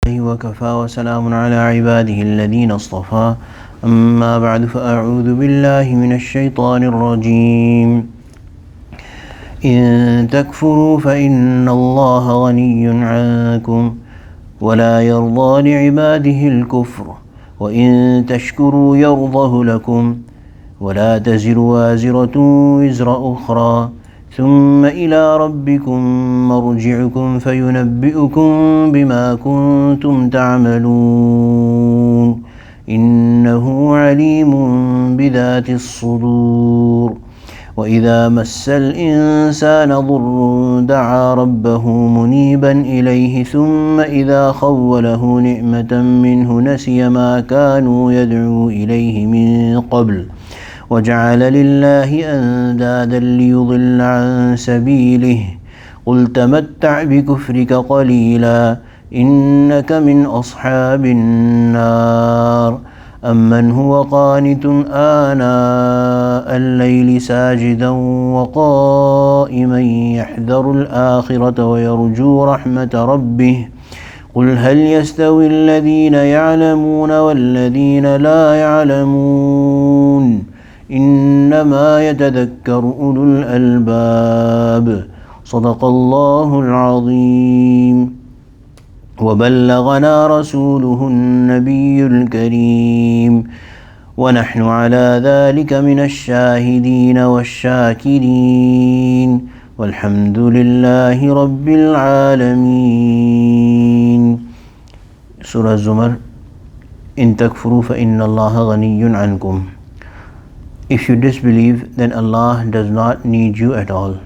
وكفى وسلام على عباده الذين اصطفى أما بعد فأعوذ بالله من الشيطان الرجيم إن تكفروا فإن الله غني عنكم ولا يرضى لعباده الكفر وإن تشكروا يرضه لكم ولا تزر وازرة وزر أخرى ثم إلى ربكم مرجعكم فينبئكم بما كنتم تعملون إنه عليم بذات الصدور وإذا مس الإنسان ضر دعا ربه منيبا إليه ثم إذا خوله نعمة منه نسي ما كانوا يدعو إليه من قبل وجعل لله أندادا ليضل عن سبيله قل تمتع بكفرك قليلا إنك من أصحاب النار أمن هو قانت آناء الليل ساجدا وقائما يحذر الآخرة ويرجو رحمة ربه قل هل يستوي الذين يعلمون والذين لا يعلمون إنما يتذكر أولو الألباب صدق الله العظيم وبلغنا رسوله النبي الكريم ونحن على ذلك من الشاهدين والشاكرين والحمد لله رب العالمين. Surah Zumar. إن تكفروا فإن الله غني عنكم. If you disbelieve, then Allah does not need you at all.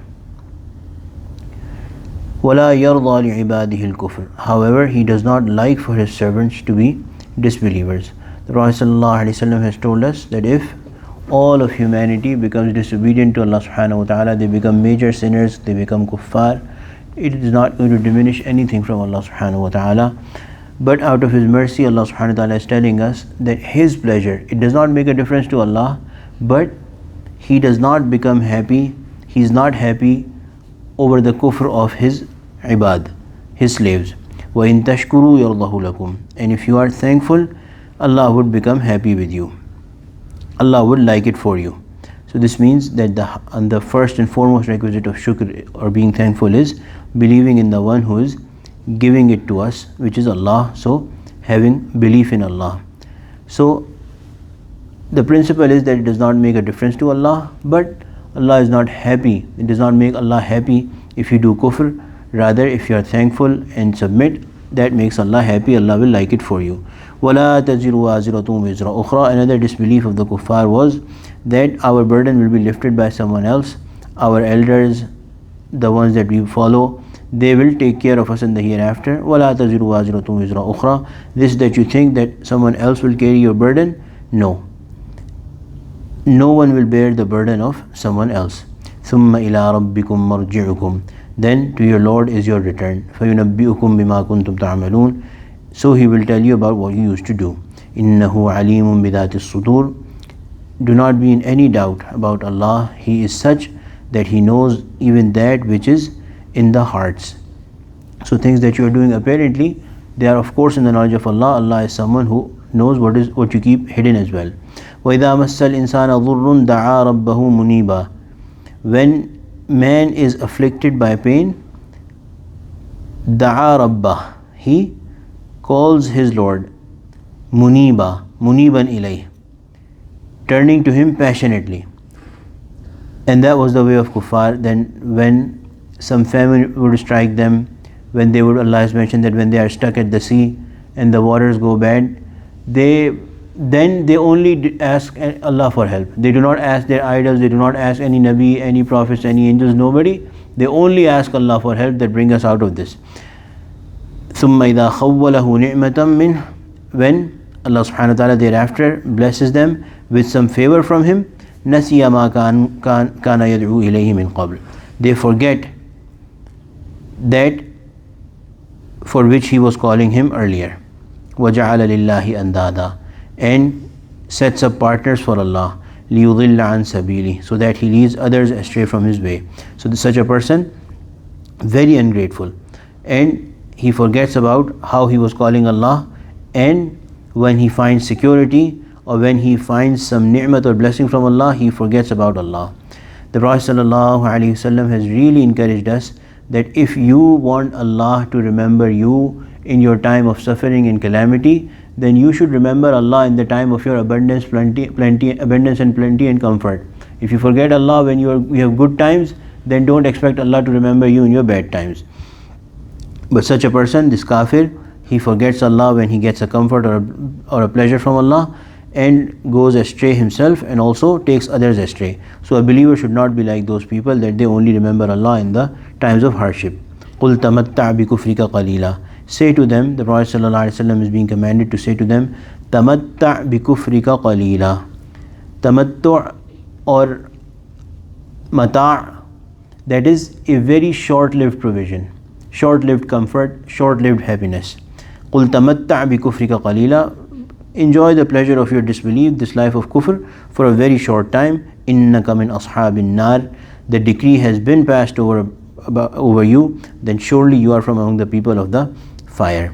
وَلَا يَرْضَى لِعِبَادِهِ الْكُفْرِ. However, He does not like for His servants to be disbelievers. The Prophet ﷺ has told us that if all of humanity becomes disobedient to Allah subhanahu wa ta'ala, they become major sinners, they become kuffar, it is not going to diminish anything from Allah subhanahu wa ta'ala. But out of His mercy, Allah subhanahu wa ta'ala is telling us that His pleasure, it does not make a difference to Allah, but He does not become happy, He is not happy over the kufr of His ibad, His slaves. وَإِن تَشْكُرُوا يَرْضَهُ لَكُمْ. And if you are thankful, Allah would become happy with you. Allah would like it for you. So this means that the first and foremost requisite of shukr or being thankful is believing in the one who is giving it to us, which is Allah. So having belief in Allah. So the principle is that it does not make a difference to Allah, but Allah is not happy. It does not make Allah happy if you do kufr. Rather, if you are thankful and submit, that makes Allah happy. Allah will like it for you. وَلَا تَزِرُ وَازِرَةٌ وِزْرَ أُخْرَى. Another disbelief of the kuffar was that our burden will be lifted by someone else. Our elders, the ones that we follow, they will take care of us in the hereafter. وَلَا تَزِرُ وَازِرَةٌ وِزْرَ أُخْرَى. This that you think that someone else will carry your burden, no. No one will bear the burden of someone else. ثُمَّ إِلَىٰ رَبِّكُمْ مَرْجِعُكُمْ. Then to your Lord is your return. فَيُنَبِّئُكُمْ بِمَا كُنْتُمْ تَعْمَلُونَ. So He will tell you about what you used to do. إِنَّهُ عَلِيمٌ بِذَاتِ الصُّدُورِ. Do not be in any doubt about Allah. He is such that He knows even that which is in the hearts. So things that you are doing apparently, they are of course in the knowledge of Allah. Allah is someone who knows what you keep hidden as well. وَإِذَا مَسَّ الْإِنسَانَ ضُرٌّ دَعَا رَبَّهُ مُنِيبًا. When man is afflicted by pain, دَعَا رَبَّهُ, he calls his Lord, muniban ilayh, turning to Him passionately. And that was the way of kuffar. Then when some famine would strike them, when they would, Allah has mentioned that when they are stuck at the sea and the waters go bad, they only ask Allah for help. They do not ask their idols, they do not ask any Nabi, any prophets, any angels, nobody. They only ask Allah for help that bring us out of this. ثُمَّ إِذَا خَوَّلَهُ نِعْمَةً مِّنْهُ. When Allah subhanahu wa ta'ala thereafter blesses them with some favor from Him, نَسِيَ مَا كَانَ يَدْعُو إِلَيْهِ مِنْ قَبْلِ. They forget that for which he was calling him earlier. وَجَعَلَ لِلَّهِ أَنْدَادًا. And sets up partners for Allah. لِيُضِلَّ عَنْ سَبِيلِهِ. So that he leads others astray from his way. So such a person, very ungrateful. And he forgets about how he was calling Allah, and when he finds security or when he finds some ni'mat or blessing from Allah, he forgets about Allah. The Prophet ﷺ has really encouraged us that if you want Allah to remember you in your time of suffering and calamity, then you should remember Allah in the time of your abundance, abundance and plenty and comfort. If you forget Allah when you have good times, then don't expect Allah to remember you in your bad times. But such a person, this kafir, he forgets Allah when he gets a comfort or a pleasure from Allah, and goes astray himself and also takes others astray. So a believer should not be like those people that they only remember Allah in the times of hardship. قُلْ تَمَتَّعْ بِكُفْرِكَ قَلِيلًا. Say to them, the Prophet ﷺ is being commanded to say to them, تَمَتَّعْ بِكُفْرِكَ قَلِيلًا. Tamattu' or mata', that is a very short-lived provision, short-lived comfort, short-lived happiness. قُلْ تَمَتَّعْ بِكُفْرِكَ قَلِيلًا. Enjoy the pleasure of your disbelief, this life of kufr, for a very short time. إِنَّكَ مِنْ أَصْحَابِ النَّارِ. The decree has been passed over you, then surely you are from among the people of the fire.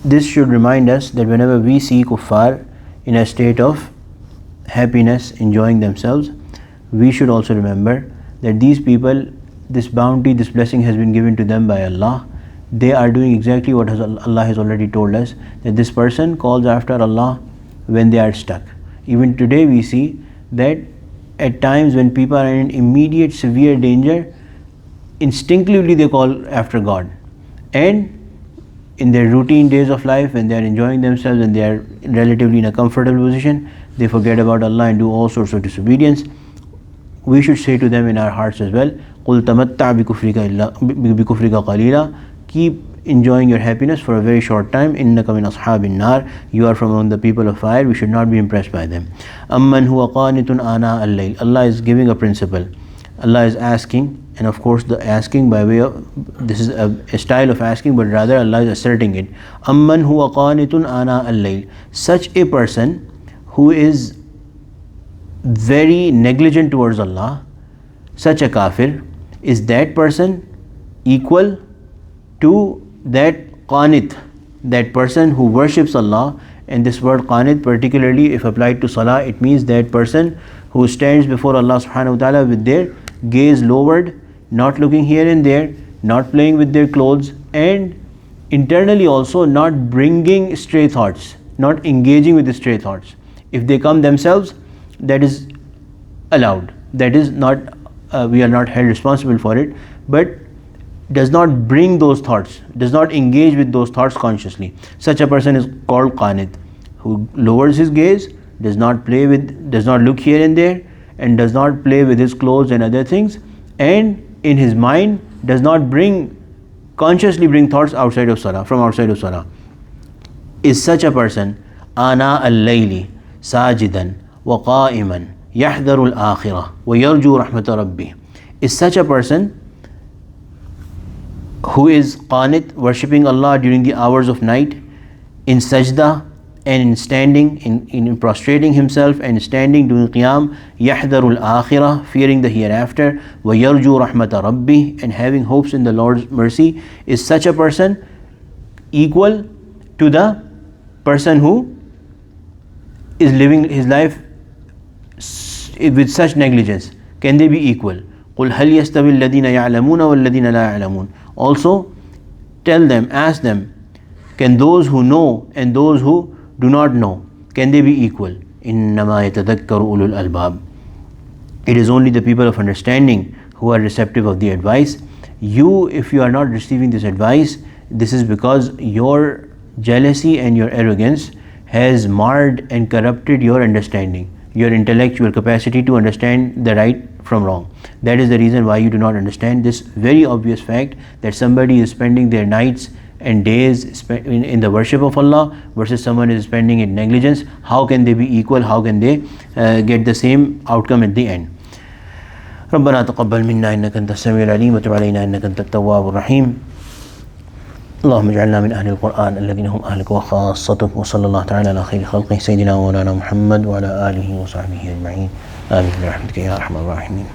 This should remind us that whenever we see kuffar in a state of happiness, enjoying themselves, we should also remember that these people, this bounty, this blessing has been given to them by Allah. They are doing exactly what Allah has already told us, that this person calls after Allah when they are stuck. Even today we see that at times when people are in immediate severe danger, instinctively they call after God. And in their routine days of life, when they are enjoying themselves and they are relatively in a comfortable position, they forget about Allah and do all sorts of disobedience. We should say to them in our hearts as well, قُلْ تَمَتَّعْ بِكُفْرِكَ قَلِيلًا. Keep enjoying your happiness for a very short time. إِنَّكَ مِنْ أَصْحَابِ النَّارِ. You are from among the people of fire. We should not be impressed by them. أَمَّنْ هُوَ قَانِتٌ آنَاءَ اللَّيْلِ. Allah is giving a principle. Allah is asking, and of course the asking by way of, this is a style of asking, but rather Allah is asserting it. أَمَّنْ هُوَ قَانِتٌ آنَاءَ اللَّيْلِ. Such a person who is very negligent towards Allah, such a kafir, is that person equal to that qanit, that person who worships Allah? And this word qanit, particularly if applied to salah, it means that person who stands before Allah subhanahu wa ta'ala with their gaze lowered, not looking here and there, not playing with their clothes, and internally also not bringing stray thoughts, not engaging with the stray thoughts. If they come themselves, that is allowed, that is not, we are not held responsible for it, but does not bring those thoughts, does not engage with those thoughts consciously. Such a person is called qanit, who lowers his gaze, does not look here and there, and does not play with his clothes and other things, and in his mind does not consciously bring thoughts outside of salah, from outside of salah. Is such a person ana al-layli sajidan wa qa'iman yahdharu al-akhirah wa yarju rahmata rabbih. Is such a person who is qanit, worshipping Allah during the hours of night, in sajda and in standing, in prostrating himself and standing, doing qiyam, yahdharu al-akhirah, fearing the hereafter, wa yarju rahmata rabbih, and having hopes in the Lord's mercy. Is such a person equal to the person who is living his life with such negligence? Can they be equal? قُلْ هَلْ يَسْتَوِي الَّذِينَ يَعْلَمُونَ وَالَّذِينَ لَا يَعْلَمُونَ. Also tell them, ask them, can those who know and those who do not know, can they be equal? إِنَّمَا يَتَذَكَّرُ أُولُو الْأَلْبَابِ. It is only the people of understanding who are receptive of the advice. You, if you are not receiving this advice, this is because your jealousy and your arrogance has marred and corrupted your understanding, your intellectual capacity to understand the right from wrong. That is the reason why you do not understand this very obvious fact that somebody is spending their nights and days in the worship of Allah versus someone is spending in negligence. How can they be equal? How can they get the same outcome at the end? ربنا تقبل منا إنك أنت السميع العليم وتب علينا إنك أنت التواب الرحيم. اللهم اجعلنا من أهل القرآن الذين هم أهلك وخاصتك. وصلى الله تعالى على خير خلقه سيدنا ومولانا محمد وعلى آله وصحبه أجمعين. آمين برحمتك يا أرحم الراحمين.